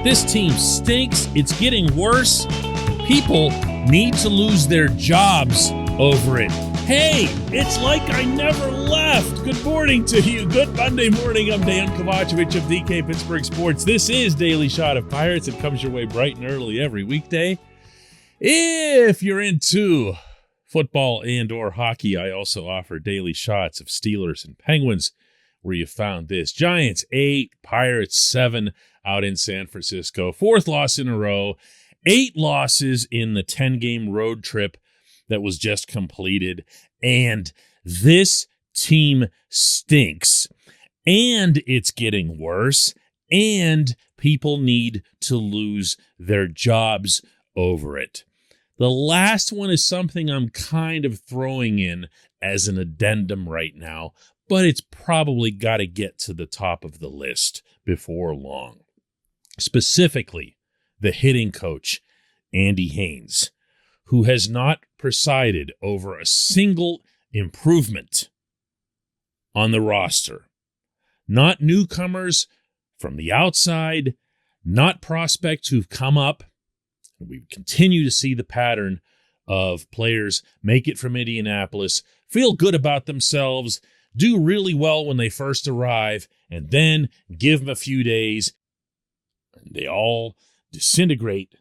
This team stinks. It's getting worse. People need to lose their jobs over it. Hey, it's like I never left. Good morning to you. Good Monday morning. I'm Dejan Kovacevic of DK Pittsburgh Sports. This is Daily Shot of Pirates. It comes your way bright and early every weekday. If you're into football and or hockey, I also offer daily shots of Steelers and Penguins, where you found this. Giants 8, Pirates 7 out in San Francisco. 4th loss in a row. 8 losses in the 10-game road trip that was just completed. And this team stinks. And it's getting worse. And people need to lose their jobs over it. The last one is something I'm kind of throwing in as an addendum right now, but it's probably got to get to the top of the list before long. Specifically, the hitting coach, Andy Haynes, who has not presided over a single improvement on the roster. Not newcomers from the outside, not prospects who've come up. We continue to see the pattern of players make it from Indianapolis, feel good about themselves, do really well when they first arrive, and then give them a few days, and they all disintegrate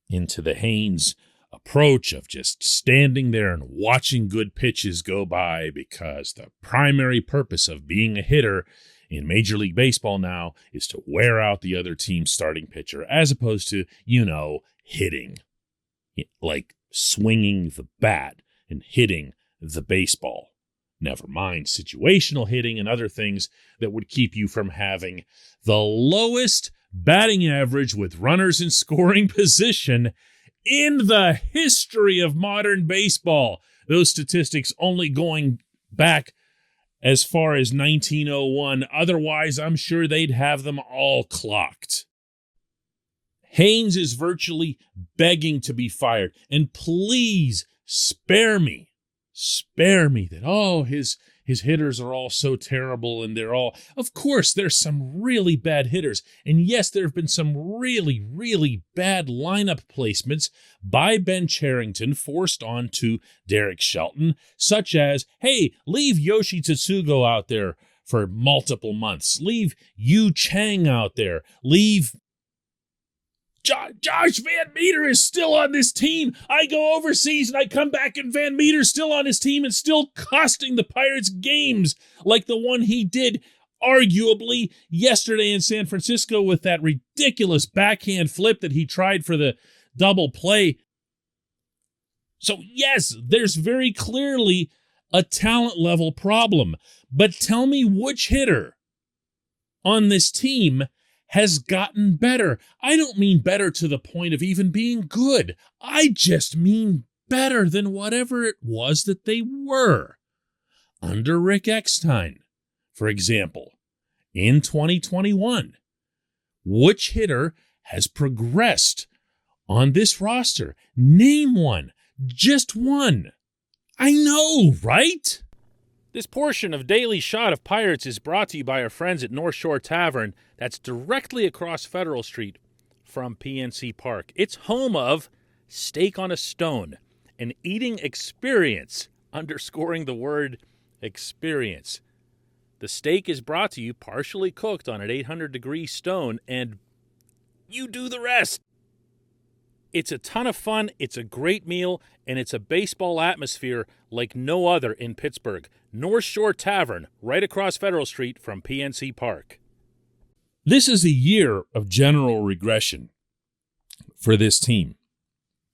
into the Haynes approach of just standing there and watching good pitches go by, because the primary purpose of being a hitter in Major League Baseball now is to wear out the other team's starting pitcher, as opposed to, hitting, like swinging the bat and hitting the baseball. Never mind situational hitting and other things that would keep you from having the lowest batting average with runners in scoring position in the history of modern baseball. Those statistics only going back as far as 1901. Otherwise, I'm sure they'd have them all clocked. Haynes is virtually begging to be fired. And please spare me that, his hitters are all so terrible and they're all, of course, there's some really bad hitters. And yes, there have been some really, really bad lineup placements by Ben Cherington forced onto Derek Shelton, such as, hey, leave Yoshi Tsutsugo out there for multiple months. Leave Yu Chang out there. Leave Josh Van Meter is still on this team. I go overseas and I come back and Van Meter's still on his team and still costing the Pirates games like the one he did arguably yesterday in San Francisco with that ridiculous backhand flip that he tried for the double play. So yes, there's very clearly a talent level problem, but tell me which hitter on this team has gotten better. I don't mean better to the point of even being good. I just mean better than whatever it was that they were. Under Rick Eckstein, for example, in 2021, which hitter has progressed on this roster? Name one. Just one. I know, right? This portion of Daily Shot of Pirates is brought to you by our friends at North Shore Tavern. That's directly across Federal Street from PNC Park. It's home of Steak on a Stone, an eating experience, underscoring the word experience. The steak is brought to you partially cooked on an 800-degree stone, and you do the rest. It's a ton of fun, it's a great meal, and it's a baseball atmosphere like no other in Pittsburgh. North Shore Tavern, right across Federal Street from PNC Park. This is a year of general regression for this team,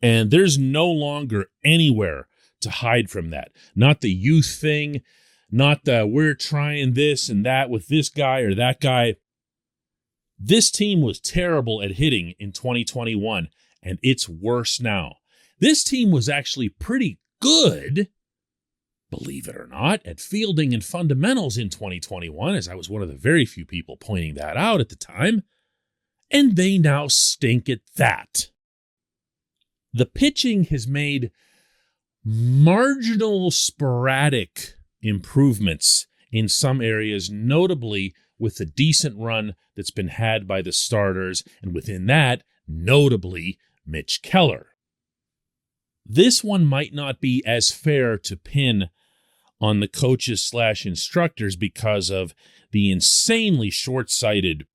and there's no longer anywhere to hide from that. Not the youth thing, not the we're trying this and that with this guy or that guy. This team was terrible at hitting in 2021. And it's worse now. This team was actually pretty good, believe it or not, at fielding and fundamentals in 2021, as I was one of the very few people pointing that out at the time. And they now stink at that. The pitching has made marginal, sporadic improvements in some areas, notably with the decent run that's been had by the starters, and within that, notably, Mitch Keller. This one might not be as fair to pin on the coaches / instructors because of the insanely short-sighted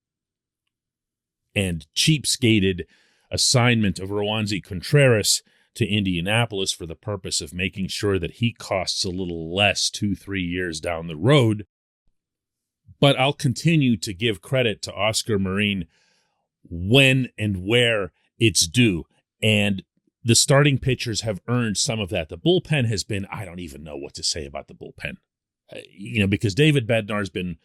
and cheapskated assignment of Roansy Contreras to Indianapolis for the purpose of making sure that he costs a little less 2-3 years down the road. But I'll continue to give credit to Oscar Marin when and where it's due. And the starting pitchers have earned some of that. The bullpen has been, I don't even know what to say about the bullpen. Because David Bednar's been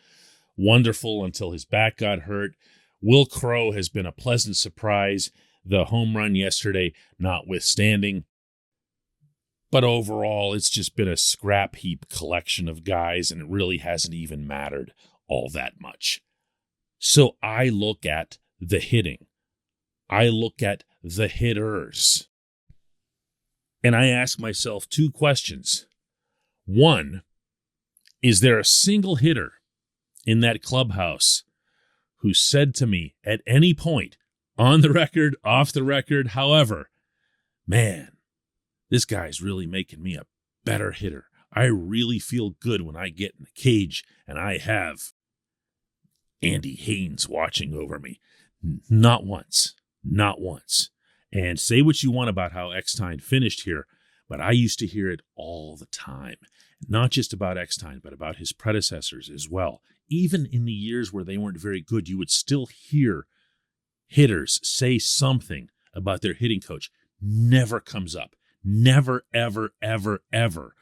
wonderful until his back got hurt. Will Crowe has been a pleasant surprise, the home run yesterday notwithstanding. But overall, it's just been a scrap heap collection of guys, and it really hasn't even mattered all that much. So I look at the hitting. I look at the hitters. And I ask myself 2 questions. One, is there a single hitter in that clubhouse who said to me at any point, on the record, off the record, however, man, this guy's really making me a better hitter. I really feel good when I get in the cage and I have Andy Haynes watching over me. Not once. Not once. And say what you want about how Eckstein finished here, but I used to hear it all the time. Not just about Eckstein, but about his predecessors as well. Even in the years where they weren't very good, you would still hear hitters say something about their hitting coach. Never comes up. Never, ever, ever, ever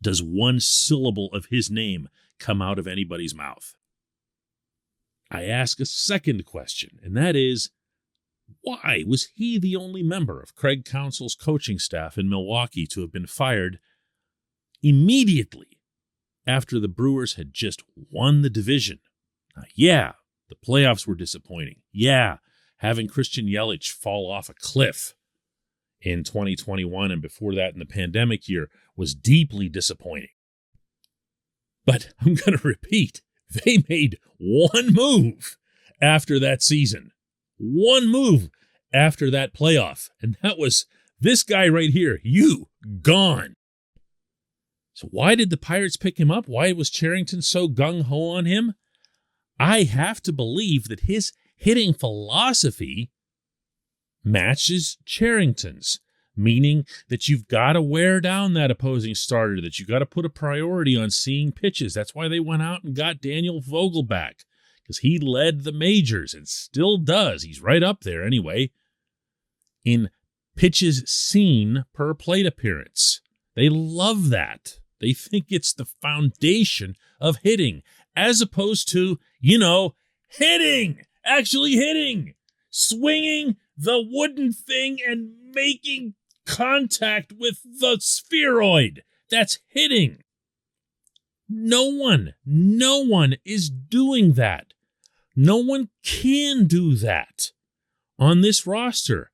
does one syllable of his name come out of anybody's mouth. I ask a second question, and that is, why was he the only member of Craig Counsell's coaching staff in Milwaukee to have been fired immediately after the Brewers had just won the division? Now, yeah, the playoffs were disappointing. Yeah, having Christian Yelich fall off a cliff in 2021 and before that in the pandemic year was deeply disappointing. But I'm going to repeat, they made one move after that season. One move after that playoff. And that was this guy right here. You, gone. So why did the Pirates pick him up? Why was Cherington so gung-ho on him? I have to believe that his hitting philosophy matches Cherington's, meaning that you've got to wear down that opposing starter, that you've got to put a priority on seeing pitches. That's why they went out and got Daniel Vogelbach, because he led the majors and still does. He's right up there anyway in pitches seen per plate appearance. They love that. They think it's the foundation of hitting, as opposed to, hitting, actually hitting, swinging the wooden thing and making contact with the spheroid. That's hitting. No one is doing that. No one can do that on this roster.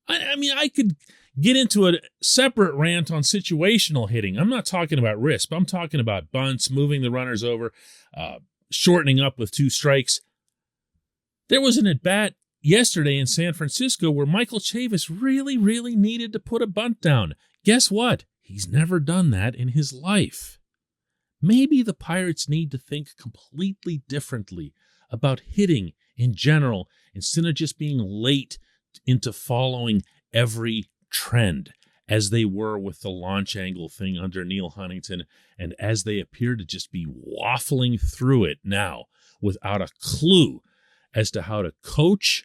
I could get into a separate rant on situational hitting. I'm not talking about risk. I'm talking about bunts, moving the runners over, shortening up with 2 strikes. There was an at-bat yesterday in San Francisco where Michael Chavis really, really needed to put a bunt down. Guess what? He's never done that in his life. Maybe the Pirates need to think completely differently about hitting in general instead of just being late into following every trend, as they were with the launch angle thing under Neil Huntington, and as they appear to just be waffling through it now without a clue as to how to coach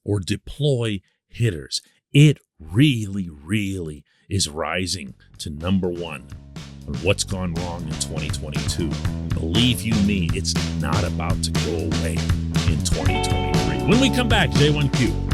or deploy hitters. It really, really is rising to number 1 on what's gone wrong in 2022. Believe you me, it's not about to go away in 2023. When we come back, J1Q.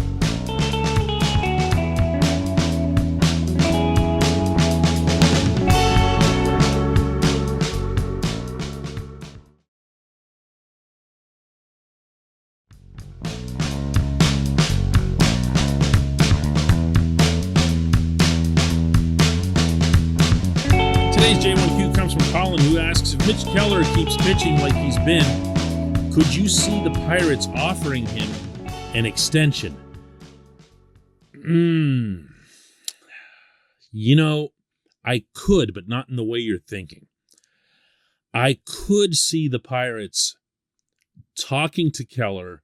Today's J1Q comes from Colin, who asks, if Mitch Keller keeps pitching like he's been, could you see the Pirates offering him an extension? I could, but not in the way you're thinking. I could see the Pirates talking to Keller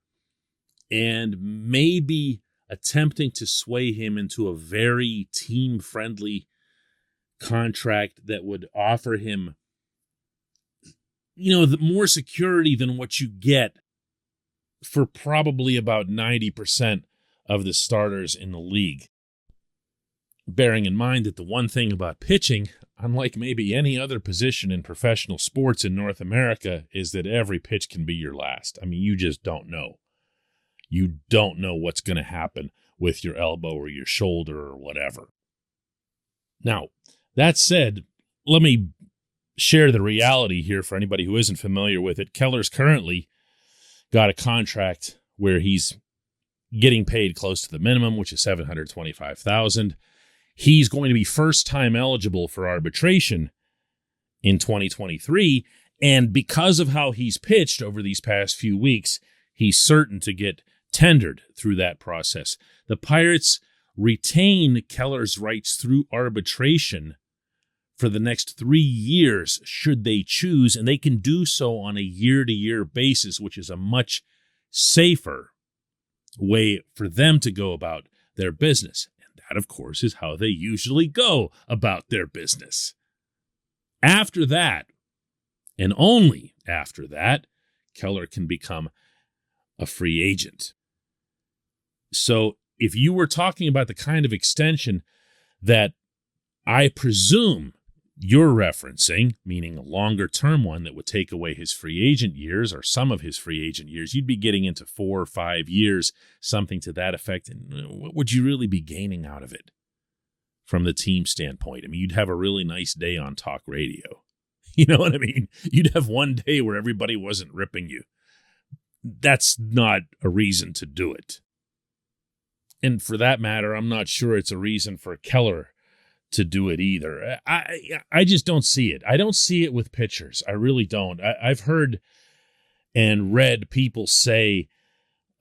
and maybe attempting to sway him into a very team-friendly contract that would offer him, the more security than what you get for probably about 90% of the starters in the league. Bearing in mind that the one thing about pitching, unlike maybe any other position in professional sports in North America, is that every pitch can be your last. I mean, you just don't know. You don't know what's going to happen with your elbow or your shoulder or whatever. Now, that said, let me share the reality here for anybody who isn't familiar with it. Keller's currently got a contract where he's getting paid close to the minimum, which is $725,000. He's going to be first-time eligible for arbitration in 2023, and because of how he's pitched over these past few weeks, he's certain to get tendered through that process. The Pirates retain Keller's rights through arbitration for the next 3 years, should they choose, and they can do so on a year-to-year basis, which is a much safer way for them to go about their business. And that, of course, is how they usually go about their business. After that, and only after that, Keller can become a free agent. So if you were talking about the kind of extension that I presume you're referencing, meaning a longer-term one that would take away his free agent years or some of his free agent years, you'd be getting into 4 or 5 years, something to that effect. And what would you really be gaining out of it from the team standpoint? I mean, you'd have a really nice day on talk radio. You know what I mean? You'd have one day where everybody wasn't ripping you. That's not a reason to do it. And for that matter, I'm not sure it's a reason for Keller to do it either. I just don't see it. I don't see it with pitchers. I really don't. I've heard and read people say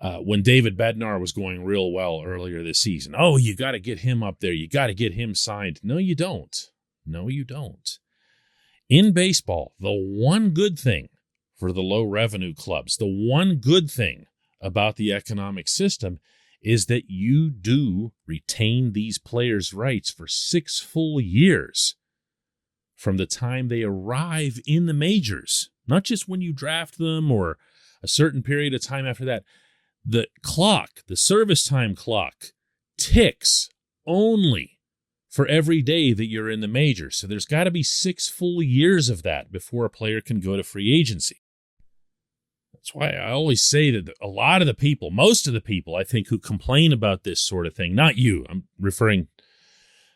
when David Bednar was going real well earlier this season, oh, you got to get him up there. You got to get him signed. No, you don't. No, you don't. In baseball, the one good thing for the low revenue clubs, the one good thing about the economic system is that you do retain these players' rights for 6 full years from the time they arrive in the majors, not just when you draft them or a certain period of time after that. The clock, the service time clock, ticks only for every day that you're in the majors. So there's got to be 6 full years of that before a player can go to free agency. That's why I always say that a lot of the people, most of the people, I think, who complain about this sort of thing, not you, I'm referring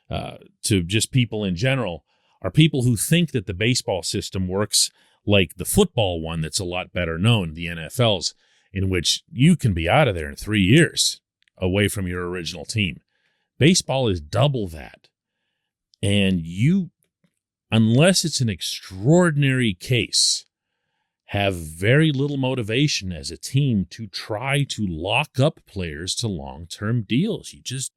to just people in general, are people who think that the baseball system works like the football one that's a lot better known, the NFL's, in which you can be out of there in 3 years away from your original team. Baseball is double that. And you, unless it's an extraordinary case, have very little motivation as a team to try to lock up players to long-term deals. You just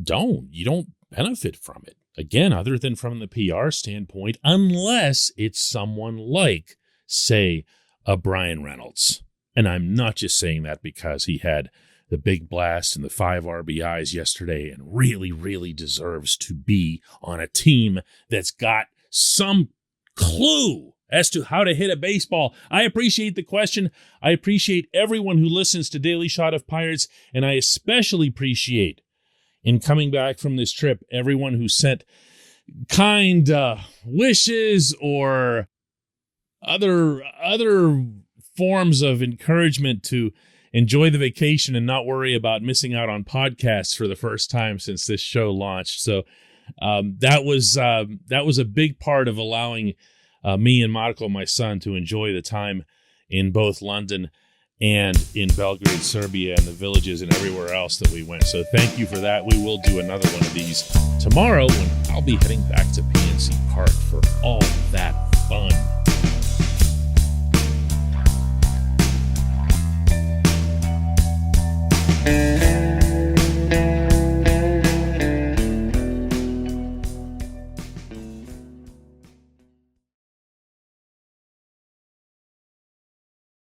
don't. You don't benefit from it. Again, other than from the PR standpoint, unless it's someone like, say, a Brian Reynolds. And I'm not just saying that because he had the big blast and the 5 RBIs yesterday and really, really deserves to be on a team that's got some clue as to how to hit a baseball. I appreciate the question. I appreciate everyone who listens to Daily Shot of Pirates, and I especially appreciate, in coming back from this trip, everyone who sent kind wishes or other forms of encouragement to enjoy the vacation and not worry about missing out on podcasts for the first time since this show launched. So that was a big part of allowing me and Marco, my son, to enjoy the time in both London and in Belgrade, Serbia, and the villages and everywhere else that we went. So thank you for that. We will do another one of these tomorrow when I'll be heading back to PNC. Fantasy Park for all that fun.